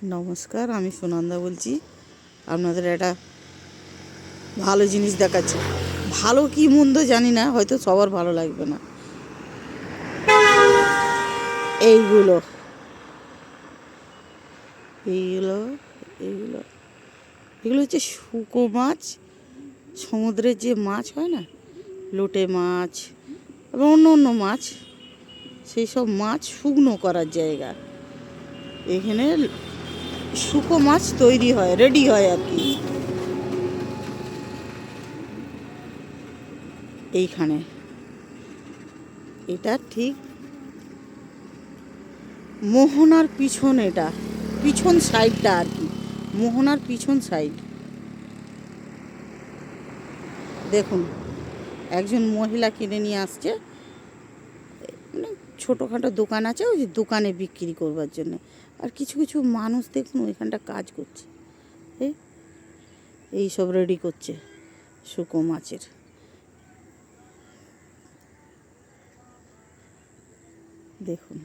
নমস্কার, আমি সুনন্দা বলছি। আপনাদের একটা ভালো জিনিস দেখাচ্ছি। ভালো কি মন্দ জানি না, হয়তো সবার ভালো লাগবে না। এইগুলো এইগুলো এইগুলো এগুলো হচ্ছে শুকো মাছ। সমুদ্রের যে মাছ হয় না, লোটে মাছ এবং অন্য অন্য মাছ, সেই সব মাছ শুকনো করার জায়গা। এখানে শুকো মাছ তৈরি হয়, রেডি হয় আর কি। এইখানে এটা ঠিক মোহনার পিছন, এটা পিছন সাইডটা আর কি, মোহনার পিছন সাইড। দেখুন, একজন মহিলা কিনে নিয়ে আসছে, মানে ছোটোখাটো দোকান আছে, ওই দোকানে বিক্রি করবার জন্য। আর কিছু কিছু মানুষ দেখুন ওইখানটা কাজ করছে, এই সব রেডি করছে শুকো মাছের। দেখুন।